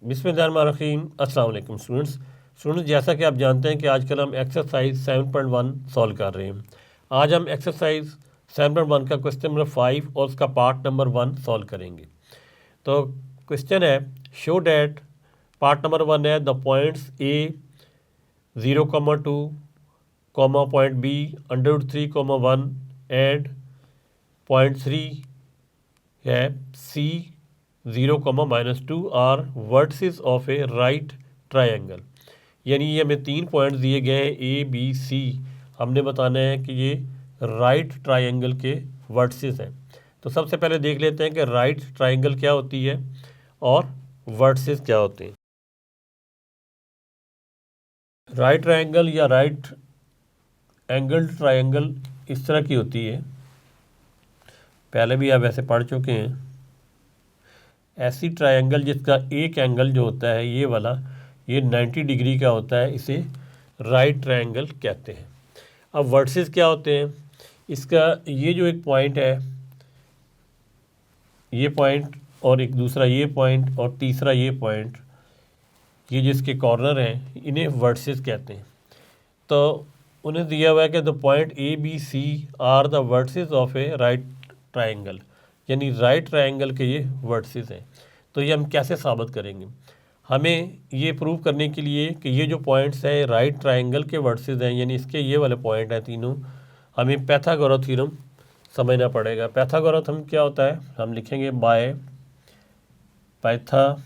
बिस्मिल्लाहिर्रहमानिर्रहीम। अस्सलाम वालेकुम स्टूडेंट्स, जैसा कि आप जानते हैं कि आजकल हम एक्सरसाइज 7.1 सॉल्व कर रहे हैं। आज हम एक्सरसाइज 7.1 का क्वेश्चन नंबर 5 और उसका पार्ट नंबर 1 सॉल्व करेंगे। तो क्वेश्चन है, शो डैट, पार्ट नंबर 1 है, the points A 0,2, point B √3,1 and point 3 है C 0,-2 are vertices of a right triangle. यानी ये हमें 3 पॉइंट दिए गए हैं ए बी सी, हमने बताना है कि ये राइट ट्रायंगल के वर्टिसेस हैं। तो सबसे पहले देख लेते हैं कि राइट ट्रायंगल क्या होती है और वर्टिसेस क्या होते हैं। राइट ट्रायंगल या राइट एंगल ट्रायंगल इस तरह की होती है, पहले भी आप ऐसे पढ़ चुके हैं। ऐसी ट्रायंगल जिसका एक एंगल जो होता है ये वाला, ये 90 डिग्री का होता है, इसे राइट ट्रायंगल कहते हैं। अब वर्टिसेस क्या होते हैं, इसका ये जो एक पॉइंट है, ये पॉइंट और एक दूसरा ये पॉइंट और तीसरा ये पॉइंट, ये जिसके कॉर्नर हैं इन्हें वर्टिसेस कहते हैं। तो उन्हें दिया हुआ है कि the point A B C are the vertices of a right triangle, यानी राइट ट्रायंगल के ये वर्टिसेस हैं। तो ये हम कैसे साबित करेंगे? हमें ये प्रूव करने के लिए कि ये जो पॉइंट्स हैं राइट ट्रायंगल के वर्टिसेस हैं, यानी इसके ये वाले पॉइंट हैं तीनों, हमें पाइथागोरस थ्योरम समझना पड़ेगा। पाइथागोरस थ्योरम क्या होता है, हम लिखेंगे by Pythagoras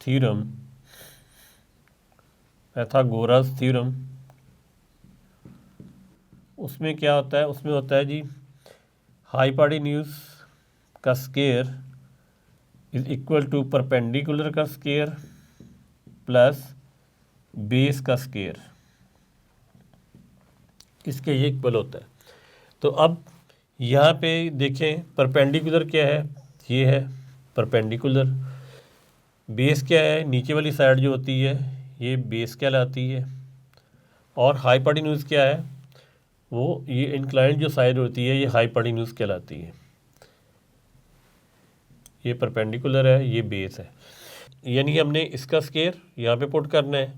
theorem. Pythagoras theorem उसमें क्या होता है, उसमें होता है जी हाइपोटेन्यूज का square is equal to perpendicular का स्क्वायर प्लस बेस का स्क्वायर, इसके ये इक्वल होता है। तो अब यहाँ पे देखें परपेंडिकुलर क्या है, ये है परपेंडिकुलर। बेस क्या है, नीचे वाली साइड जो होती है ये बेस कहलाती है। और हाइपोटेन्यूज क्या है, वो ये इंक्लाइंड जो साइड होती है ये हाइपोटेन्यूज कहलाती है। ये परपेंडिकुलर है, ये बेस है, यानी हमने इसका स्क्वायर यहाँ पे पुट करना है,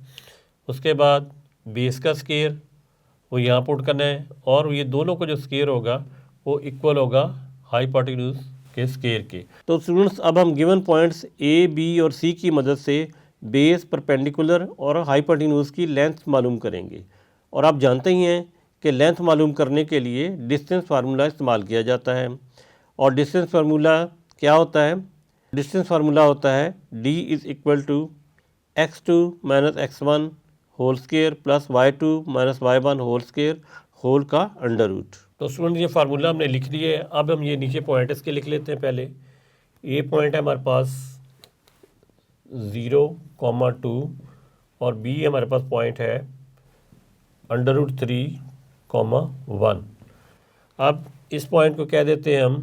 उसके बाद बेस का स्क्वायर वो यहाँ पुट करना है, और ये दोनों का जो स्क्वायर होगा वो इक्वल होगा हाइपोटेन्यूज के स्क्वायर के। तो स्टूडेंट्स, अब हम गिवन पॉइंट्स ए बी और सी की मदद से बेस, परपेंडिकुलर और हाइपोटेन्यूज की लेंथ मालूम करेंगे। और आप जानते ही हैं कि लेंथ मालूम करने के लिए डिस्टेंस फार्मूला इस्तेमाल किया जाता है। और डिस्टेंस फार्मूला क्या होता है? डिस्टेंस फार्मूला होता है d is equal to x2 minus x1 whole square plus y2 minus y1 whole square whole का अंडर रूट। तो स्टूडेंट ये फार्मूला हमने लिख लिया है। अब हम ये नीचे पॉइंट इसके लिख लेते हैं। पहले ए पॉइंट है हमारे पास 0,2 और बी हमारे पास पॉइंट है √3,1। अब इस पॉइंट को कह देते हैं हम,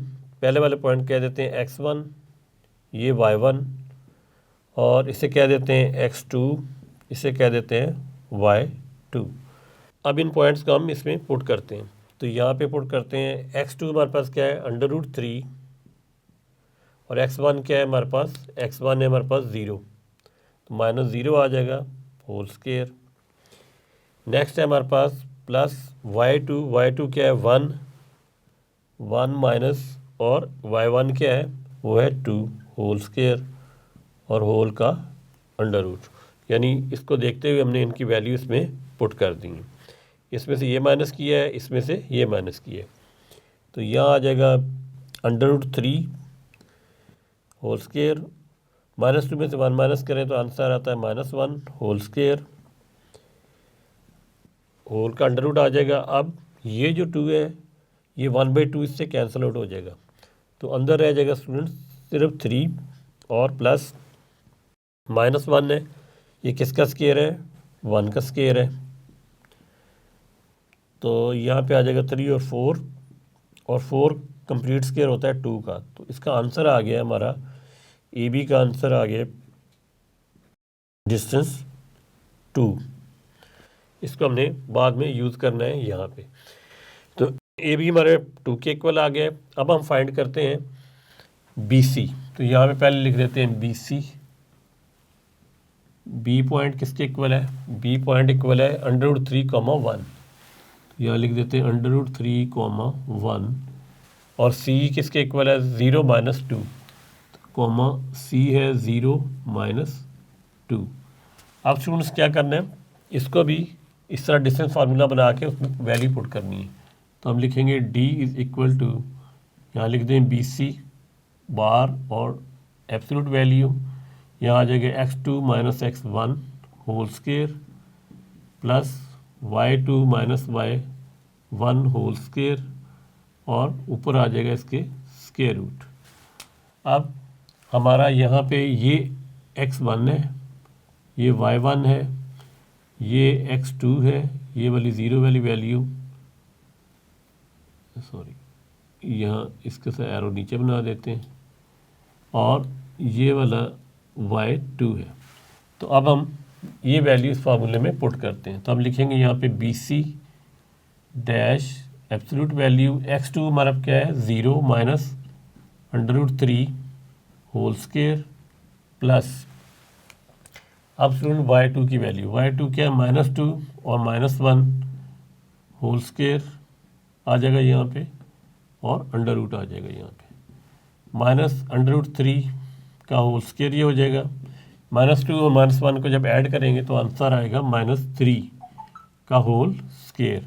पहले वाले पॉइंट कह देते हैं x1, ये y1, और इसे कह देते हैं x2, इसे कह देते हैं y2। अब इन पॉइंट्स को हम इसमें पुट करते हैं। तो यहाँ पे पुट करते हैं, x2 हमारे पास क्या है √3, और x1 क्या है हमारे पास, x1 है हमारे पास 0, तो -0 आ जाएगा होल स्क्वायर। नेक्स्ट है हमारे पास प्लस y2 क्या है 1 माइनस, और y1 क्या है वो है 2 होल स्क्वायर और होल का अंडर रूट। यानी इसको देखते हुए हमने इनकी वैल्यू इसमें पुट कर दी है। इसमें से ये माइनस किया है, इसमें से ये माइनस किया है, तो यहाँ आ जाएगा √3 होल स्क्वायर, -2 में से 1 माइनस करें तो आंसर आता है -1 होल स्क्वायर, होल का अंडर रूट आ जाएगा। अब ये जो 2 है ये 1/2 इससे कैंसिल आउट हो जाएगा, तो अंदर रह जाएगा स्टूडेंट्स सिर्फ 3 और प्लस -1 है, ये किसका स्क्वायर है 1 का स्क्वायर है, तो यहाँ पे आ जाएगा 3 और 4 कंप्लीट स्क्वायर होता है 2 का। तो इसका आंसर आ गया हमारा, ए बी का आंसर आ गया डिस्टेंस 2। इसको हमने बाद में यूज़ करना है यहाँ पे। तो ए बी हमारे 2 के इक्वल आ गया। अब हम फाइंड करते हैं BC। तो यहाँ पे पहले लिख देते हैं BC। B पॉइंट किसके इक्वल है? B पॉइंट इक्वल है √3,1। यहाँ लिख देते हैं √3,1 और C किसके इक्वल है? 0 - 2, कॉमा C है 0 - 2। अब स्टूडेंट्स क्या करना है, इसको भी इस तरह डिस्टेंस फार्मूला बना के उसमें वैल्यू पुट करनी है। तो हम लिखेंगे D = यहाँ लिख दें BC बार और एब्सोल्यूट वैल्यू, यहाँ आ जाएगा x2 - x1 whole square plus y2 - y1 whole square और ऊपर आ जाएगा इसके स्क्वायर रूट। अब हमारा यहाँ पे ये x1 है, ये y1 है, ये x2 है, ये वाली 0 वाली वैल्यू, सॉरी यहाँ इसके साथ एरो नीचे बना देते हैं, और ये वाला y2 है। तो अब हम ये वैल्यू इस फार्मूले में पुट करते हैं। तो हम लिखेंगे यहाँ पे BC dash absolute value x2 हमारा क्या है? 0 - √3 होल स्क्वायर प्लस अब स्टूडेंट y2 की वैल्यू, y2 क्या है? -2 और -1 होल स्क्वायर आ जाएगा यहाँ पे और अंडर रूट आ जाएगा यहाँ पे, -√3 का होल स्क्वायर ये हो जाएगा। -2 और -1 को जब ऐड करेंगे तो आंसर आएगा -3 का होल स्क्वायर,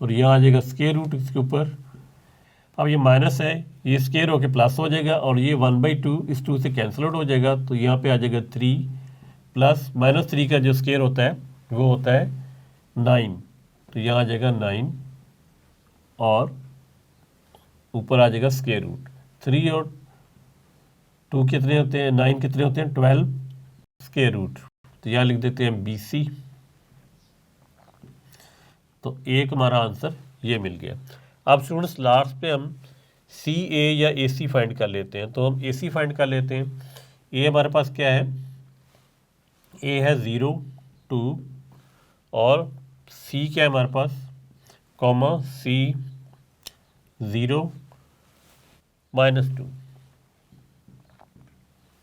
और यहाँ आ जाएगा स्क्वायर रूट इसके ऊपर। अब ये माइनस है, ये स्क्वायर होके प्लस हो जाएगा और ये 1/2 इस 2 से कैंसिल आउट हो जाएगा। तो यहाँ पे आ जाएगा 3 प्लस -3 का जो स्क्वायर होता है वो होता है 9। तो यहाँ आ जाएगा 9 और ऊपर आ जाएगा स्क्वायर रूट। 3 और 2 कितने होते हैं? 9 कितने होते हैं? 12 स्क्वायर रूट। तो यहाँ लिख देते हैं BC। तो एक हमारा आंसर ये मिल गया। अब स्टूडेंट्स लास्ट पे हम CA या AC फाइंड कर लेते हैं। तो हम AC फाइंड कर लेते हैं। A हमारे पास क्या है? A है 0 2 और C क्या है हमारे पास? Comma C 0 -2।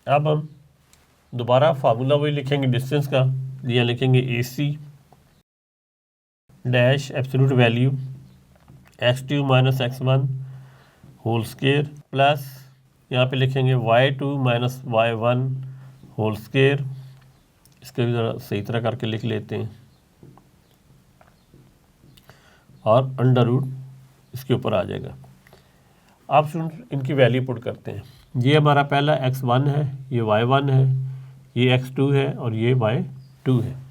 अब हम दोबारा फार्मूला वही लिखेंगे डिस्टेंस का, यहाँ लिखेंगे AC dash absolute value x2 - x1 whole square plus यहाँ पे लिखेंगे y2 - y1 होल स्क्वायर। इसका भी ज़रा सही तरह करके लिख लेते हैं, और अंडर रूट इसके ऊपर आ जाएगा। आप स्टूडेंट इनकी वैल्यू पुट करते हैं। ये हमारा पहला x1 है, ये y1 है, ये x2 है और ये y2 है।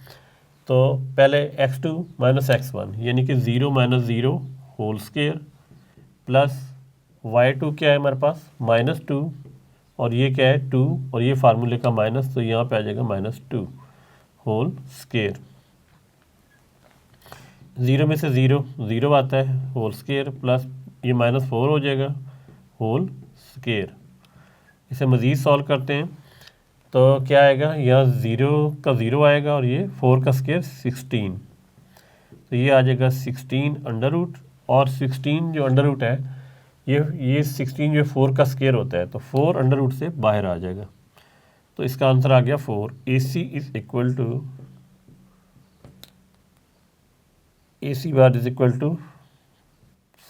तो पहले x2 - x1 यानी कि 0 - 0 होल स्क्वायर प्लस y2 क्या है हमारे पास? -2 और ये क्या है? 2 और ये फार्मूले का माइनस, तो यहाँ पे आ जाएगा -2 होल स्क्वायर। 0 में से 0 आता है होल स्क्वायर प्लस ये -4 हो जाएगा होल स्क्वायर। इसे मज़ीद सॉल्व करते हैं तो क्या आएगा? यहाँ 0 का 0 आएगा और ये 4 का स्क्वायर 16। तो ये आ जाएगा 16 अंडर रूट, और 16 जो अंडर रूट है ये 16 जो 4 का स्क्वायर होता है, तो 4 अंडर रूट से बाहर आ जाएगा। तो इसका आंसर आ गया 4। AC bar is equal to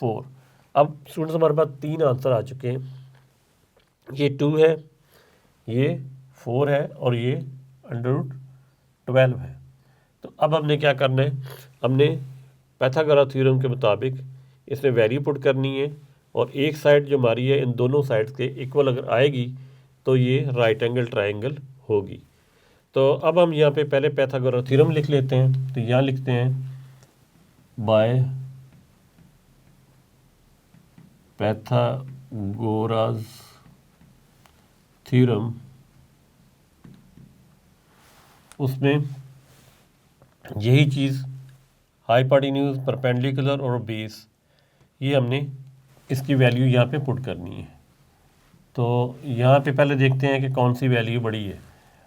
4। अब स्टूडेंट्स हमारे पास 3 आंसर आ चुके हैं। ये 2 है, ये 4 है और ये √12 है। तो अब हमने क्या करना है? हमने पाइथागोरस थ्योरम के मुताबिक इसमें वैल्यू पुट करनी है, और एक साइड जो हमारी है इन दोनों साइड्स के इक्वल अगर आएगी तो ये राइट एंगल ट्रायंगल होगी। तो अब हम यहाँ पे पहले पाइथागोरस थ्योरम लिख लेते हैं। तो यहाँ लिखते हैं बाय पाइथागोरस थ्योरम, उसमें यही चीज़ हाइपोटेन्यूज, परपेंडिकुलर और बेस, ये हमने इसकी वैल्यू यहाँ पे पुट करनी है। तो यहाँ पे पहले देखते हैं कि कौन सी वैल्यू बड़ी है।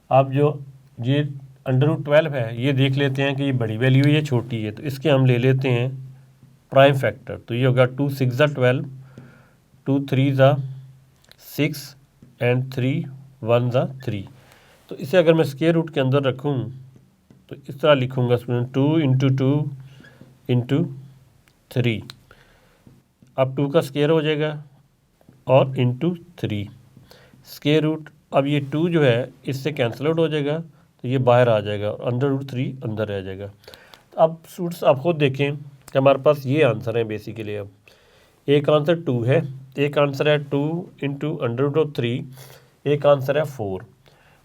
अब जो ये √12 है ये देख लेते हैं कि ये बड़ी वैल्यू है, ये छोटी है। तो इसके हम ले लेते हैं प्राइम फैक्टर। तो ये होगा 2 6 × 12, 2 3 × 6 एंड 3 1 ज़ा 3। तो इसे अगर मैं स्क्वायर रूट के अंदर रखूँ तो इस तरह लिखूँगा स्टूडेंट 2 इंटू 2 इंटू 3। अब 2 का स्क्वायर हो जाएगा और इंटू 3 स्क्वायर रूट। अब ये 2 जो है इससे कैंसिल आउट हो जाएगा तो ये बाहर आ जाएगा और अंडर रूट 3 अंदर रह जाएगा। तो अब स्टूडेंट्स आप खुद देखें कि हमारे पास ये आंसर है बेसिकली। अब एक आंसर 2 है, एक आंसर है 2 इंटू अंडर रूट ऑफ 3, एक आंसर है 4।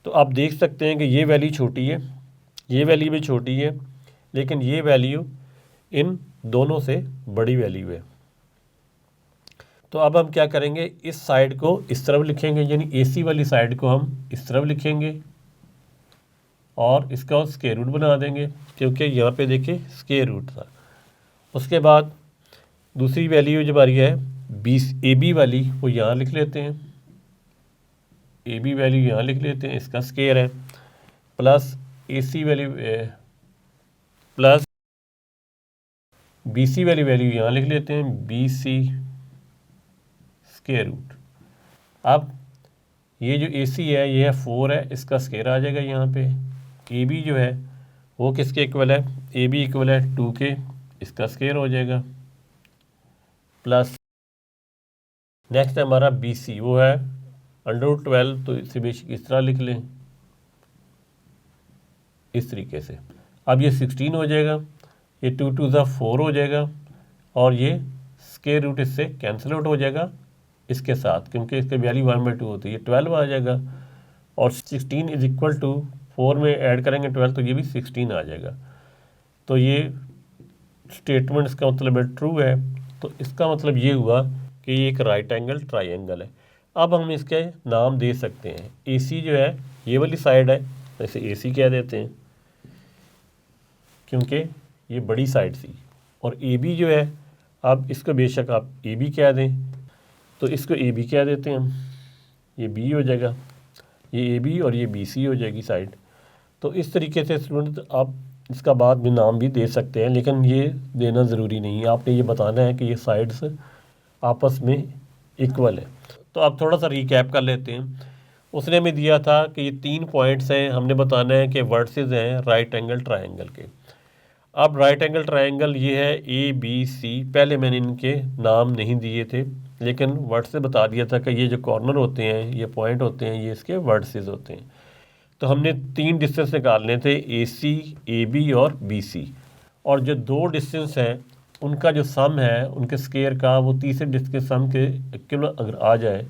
तो आप देख सकते हैं कि ये वैल्यू छोटी है, ये वैल्यू भी छोटी है, लेकिन ये वैल्यू इन दोनों से बड़ी वैल्यू है। तो अब हम क्या करेंगे, इस साइड को इस तरफ लिखेंगे, यानी AC वाली साइड को हम इस तरफ लिखेंगे और इसका स्क्वायर रूट बना देंगे, क्योंकि यहाँ पे देखिए स्क्वायर रूट था। उसके बाद दूसरी वैल्यू जो हमारी है AB वाली, वो यहाँ लिख लेते हैं, AB वैल्यू यहाँ लिख लेते हैं, इसका स्क्वायर है, plus AC value plus BC वाली वैल्यू यहाँ लिख लेते हैं, BC स्क्वायर रूट। अब ये जो AC है ये है 4 है, इसका स्क्वायर आ जाएगा यहाँ पे। AB जो है वो किसके इक्वल है, AB इक्वल है 2 के, इसका स्क्वायर हो जाएगा, प्लस नेक्स्ट है हमारा BC, वो है अंडर रूट 12, तो इसे बेसिक इस तरह लिख लें, इस तरीके से। अब ये 16 हो जाएगा, ये 2 2 ज़ा 4 हो जाएगा और ये स्क्वायर रूट इससे कैंसिल आउट हो जाएगा इसके साथ, क्योंकि इसके वैल्यू 1/2 होती है, ये 12 आ जाएगा। और 16 इज इक्वल टू 4 में ऐड करेंगे 12 तो ये भी 16 आ जाएगा। तो ये स्टेटमेंट इसका मतलब है ट्रू है। तो इसका मतलब ये हुआ कि ये एक राइट एंगल ट्राइंगल है। अब हम इसके नाम दे सकते हैं, AC जो है ये वाली साइड है तो इसे AC कह देते हैं क्योंकि ये बड़ी साइड थी, और AB जो है अब इसको बेशक आप AB कह दें, तो इसको AB कह देते हैं हम, ये B हो जाएगा, ये AB और ये BC हो जाएगी साइड। तो इस तरीके से स्टूडेंट आप इसका बाद में नाम भी दे सकते हैं, लेकिन ये देना ज़रूरी नहीं है, आपने ये बताना है कि ये साइड्स आपस में इक्वल है। तो आप थोड़ा सा रिकैप कर लेते हैं। उसने हमें दिया था कि ये 3 पॉइंट्स हैं, हमने बताना है कि वर्सेस हैं राइट एंगल ट्राइंगल के। अब राइट एंगल ट्राइंगल ये है ABC, पहले मैंने इनके नाम नहीं दिए थे, लेकिन वर्सेस बता दिया था कि ये जो कॉर्नर होते हैं, ये पॉइंट होते हैं, ये इसके वर्सेस होते हैं। तो हमने 3 डिस्टेंस निकालने थे, AC, AB और BC, और जो 2 डिस्टेंस हैं उनका जो सम है उनके स्क्वायर का, वो तीसरे डिस्टेंस के सम के इक्वल अगर आ जाए,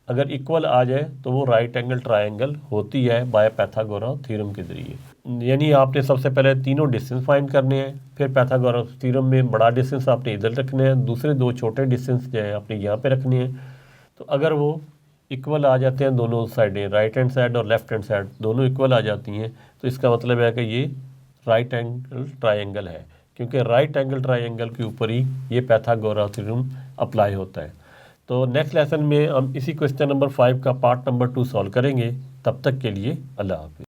अगर इक्वल आ जाए तो वो राइट एंगल ट्राइंगल होती है बाय पाइथागोरस थ्योरम के ज़रिए। यानी आपने सबसे पहले तीनों डिस्टेंस फाइंड करने हैं, फिर पाइथागोरस थ्योरम में बड़ा डिस्टेंस आपने इधर रखने हैं, दूसरे 2 छोटे डिस्टेंस जो है आपने यहाँ पे रखने हैं। तो अगर वो इक्वल आ जाते हैं, दोनों साइडें राइट हैंड साइड और लेफ्ट हैंड साइड दोनों इक्वल आ जाती हैं, तो इसका मतलब है कि ये राइट एंगल ट्राइंगल है, क्योंकि राइट एंगल ट्राइंगल के ऊपर ही ये पाइथागोरस थ्योरम अप्लाई होता है। तो नेक्स्ट लेसन में हम इसी क्वेश्चन नंबर 5 का पार्ट नंबर 2 सॉल्व करेंगे। तब तक के लिए अल्लाह हाफिज़।